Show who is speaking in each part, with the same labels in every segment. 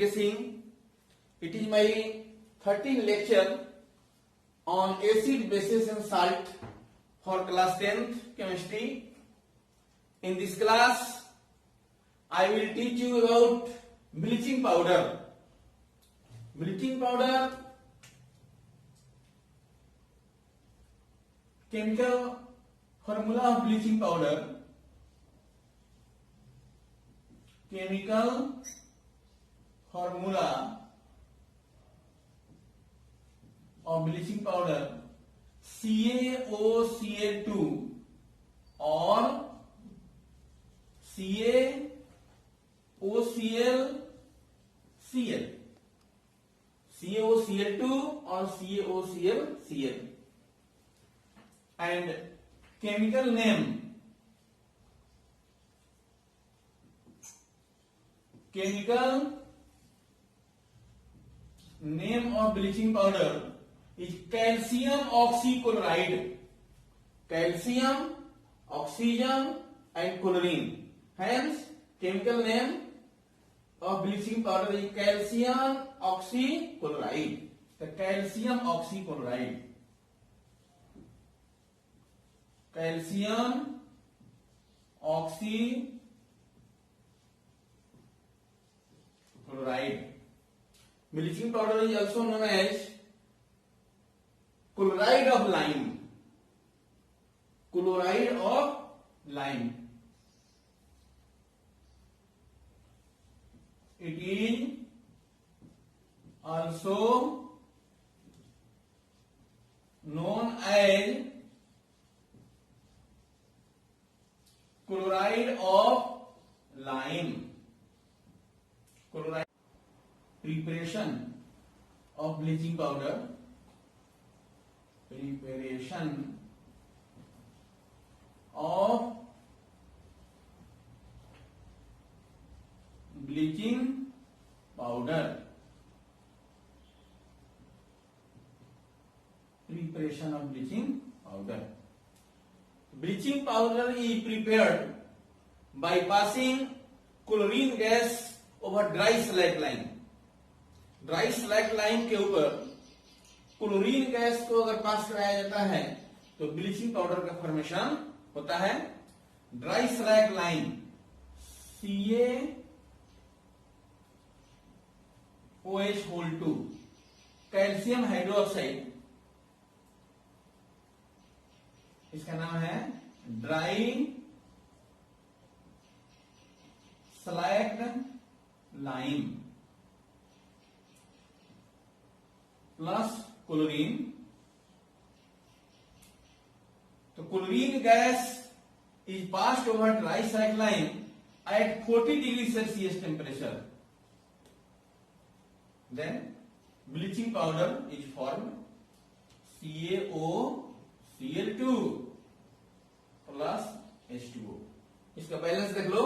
Speaker 1: PK Singh. It is my 13th lecture on acid, bases and salt for class 10th chemistry. In this class, I will teach you about bleaching powder. Bleaching powder, chemical formula of bleaching powder. Chemical formula of bleaching powder CaOCl2 or CaOClCl. CaOCl2 or CaOClCl. And chemical name. Chemical name of bleaching powder is calcium oxychloride. Calcium, oxygen and chlorine. Hence, chemical name of bleaching powder is calcium oxychloride. The calcium oxychloride. Calcium oxychloride. Bleaching powder is also known as chloride of lime. Chloride of lime. It is also known as chloride of lime. Chloride. Preparation of bleaching powder. Preparation of bleaching powder. Preparation of bleaching powder. Bleaching powder is prepared by passing chlorine gas over dry slaked lime. Dry slaked lime के ऊपर chlorine gas को अगर पास कराया जाता है तो bleaching powder का formation होता है. Dry slaked lime CaOH2 calcium hydroxide, इसका नाम है dry slaked lime plus chlorine. तो chlorine gas is passed over dry slaked lime at 40 degrees Celsius temperature. Then bleaching powder is formed. CaOCl2 plus H2O. इसका balance देख लो.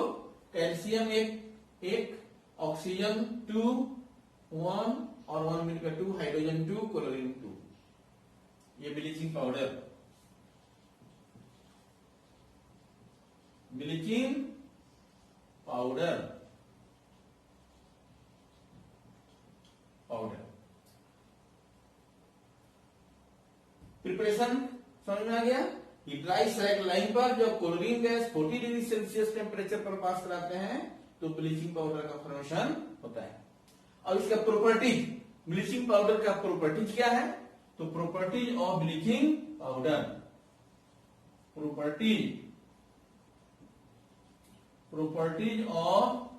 Speaker 1: Calcium एक oxygen 2 1 और 1 मिलकर 2, hydrogen 2, chlorine 2. ये bleaching powder. Bleaching powder preparation समझ में आ गया. ये ड्राई स्लैग लाइन पर जब chlorine gas 40 degree Celsius temperature पर पास कराते हैं तो ब्लीचिंग पाउडर का फॉर्मेशन होता है. और इसका प्रॉपर्टीज, ब्लीचिंग पाउडर का प्रॉपर्टीज क्या है? तो properties of bleaching powder. Properties of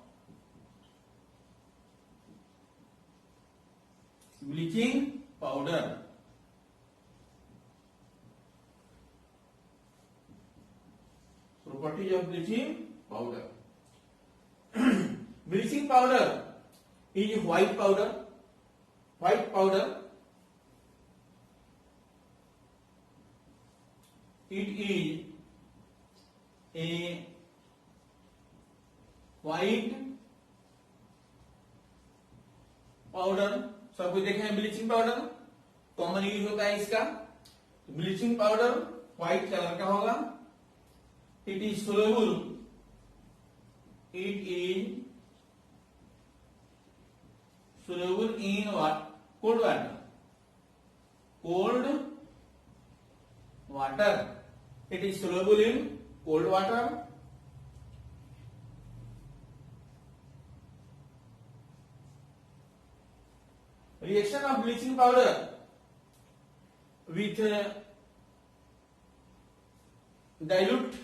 Speaker 1: bleaching powder. Properties of bleaching powder. Bleaching powder is white powder. White powder, it is a white powder. सब कुछ देखे हैं. ब्लीचिंग पाउडर कॉमन यूज होता है इसका. ब्लीचिंग पाउडर व्हाइट कलर का होगा. It is soluble. It is soluble in what? Cold water. Cold water. It is soluble in cold water. Reaction of bleaching powder with dilute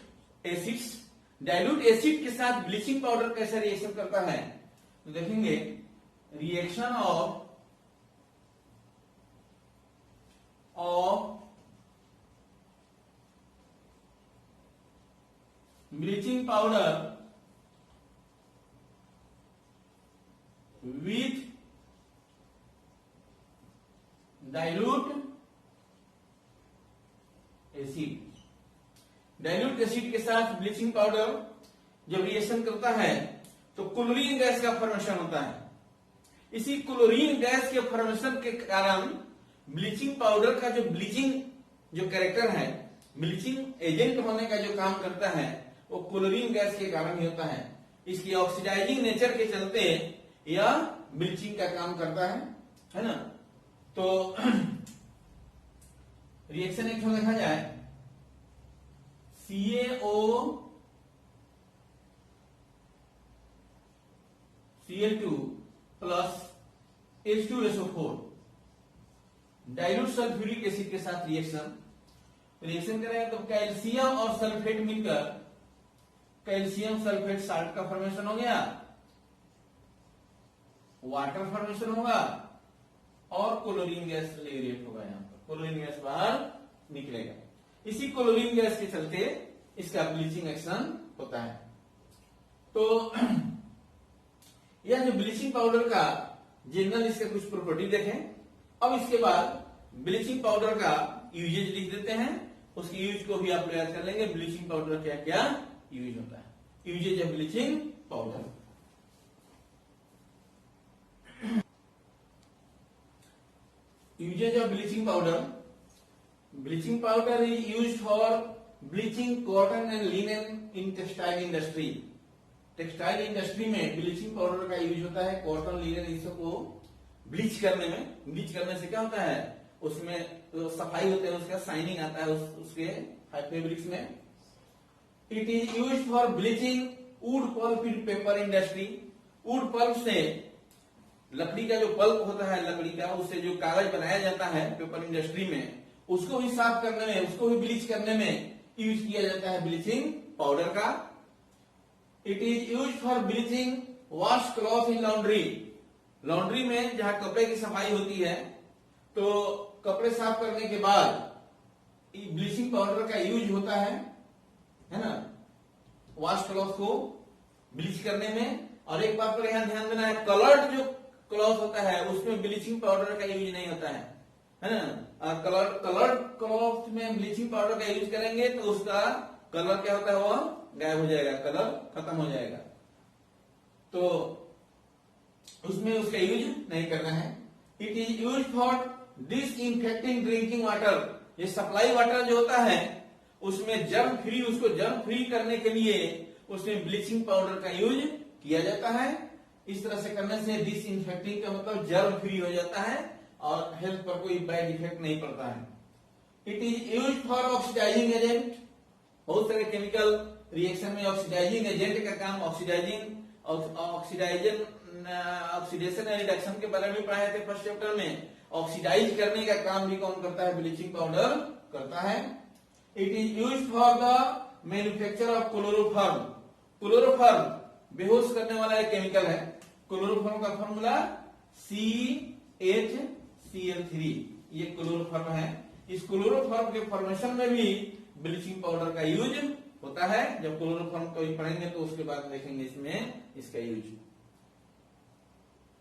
Speaker 1: acids. Dilute acid के साथ bleaching powder कैसा reaction करता है तो देखेंगे reaction of bleaching powder with dilute acid. Dilute acid के साथ bleaching powder जब रिएक्शन करता है तो क्लोरीन गैस का फॉर्मेशन होता है. इसी क्लोरीन गैस के फॉर्मेशन के कारण ब्लीचिंग पाउडर का जो ब्लीचिंग जो कैरेक्टर है, ब्लीचिंग एजेंट होने का जो काम करता है वो क्लोरीन गैस के कारण ही होता है. इसकी ऑक्सीडाइजिंग नेचर के चलते यह ब्लीचिंग का काम करता है ना. तो रिएक्शन एक देखा जाए CaO Cl2 plus H2SO4 dilute sulphuric acid के साथ रिएक्शन करेगा तो कैल्शियम और सल्फेट मिलकर कैल्शियम सल्फेट साल्ट का फॉर्मेशन हो गया, वाटर फॉर्मेशन होगा और क्लोरीन गैस लिबरेट होगा. यहां पर क्लोरीन गैस बाहर निकलेगा. इसी क्लोरीन गैस के चलते इसका ब्लीचिंग एक्शन होता है. तो यह जो ब्लीचिंग पाउडर का जनरल इसके कुछ प्रॉपर्टी देखें. अब इसके बाद ब्लीचिंग पाउडर का यूजेज लिख देते हैं. उसकी यूज को भी आप याद कर लेंगे. ब्लीचिंग पाउडर क्या क्या यूज होता है. Uses of bleaching powder. Uses of bleaching powder. Bleaching powder is used for bleaching cotton and linen in textile industry. Textile industry में ब्लीचिंग पाउडर का यूज होता है कॉटन लिनन इन सबको ब्लीच करने में. ब्लीच करने से क्या होता है उसमें तो सफाई होते है, उसका शाइनिंग आता है उसके फैब्रिक्स में. It is use for bleaching wood pulp in paper industry. Wood pulp से लकड़ी का जो पल्प होता है लकड़ी का, उससे जो कागज बनाया जाता है पेपर इंडस्ट्री में, उसको भी साफ करने में, उसको भी ब्लीच करने में यूज किया जाता है ब्लीचिंग पाउडर का. It is use for bleaching wash cloth in laundry. Laundry में जहां कपड़े की सफाई होती है तो कपड़े साफ करने के बाद ब्लीचिंग पाउडर का यूज होता है ना, वॉश क्लॉथ को ब्लीच करने में. और एक बात पर यहां ध्यान देना है, कलर्ड जो क्लॉथ होता है उसमें ब्लीचिंग पाउडर का यूज नहीं होता है ना. कलर्ड क्लॉथ में ब्लीचिंग पाउडर का यूज करेंगे तो उसका कलर क्या होता है वो गायब हो जाएगा, कलर खत्म हो जाएगा. तो उसमें उसका यूज नहीं करना है. It is use for disinfecting drinking water. ये सप्लाई वाटर जो होता है उसमें जर्म फ्री, उसको जर्म फ्री करने के लिए उसमें ब्लीचिंग पाउडर का यूज किया जाता है. इस तरह से करने से डिसइंफेक्टिंग का मतलब जर्म फ्री हो जाता है और हेल्थ पर कोई बैड इफेक्ट नहीं पड़ता है. It is use for oxidising agent. बहुत सारे केमिकल रिएक्शन में ऑक्सीडाइजिंग एजेंट का काम, ऑक्सीडेशन एंड रिडक्शन के बारे में पढ़ाए थे फर्स्ट चैप्टर में. ऑक्सीडाइज करने का काम भी कौन करता है, ब्लीचिंग पाउडर करता है. It is use for the manufacture of chloroform. Chloroform बेहोश करने वाला एक केमिकल है. क्लोरोफॉर्म का फॉर्मूला CH3, ये क्लोरोफॉर्म है. इस क्लोरोफॉर्म के फॉर्मेशन में भी ब्लीचिंग पाउडर का यूज होता है. जब क्लोरोफॉर्म को पढ़ेंगे तो उसके बाद देखेंगे इसमें इसका यूज.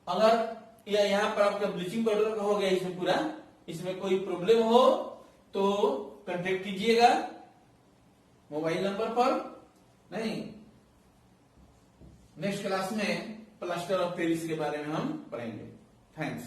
Speaker 1: अगर यहाँ पर आपका ब्लीचिंग पाउडर का हो गया इसमें पूरा, इसमें कोई प्रॉब्लम हो तो कांटेक्ट कीजिएगा मोबाइल नंबर पर. नहीं, नेक्स्ट क्लास में प्लास्टर ऑफ पेरिस के बारे में हम पढ़ेंगे. थैंक्स.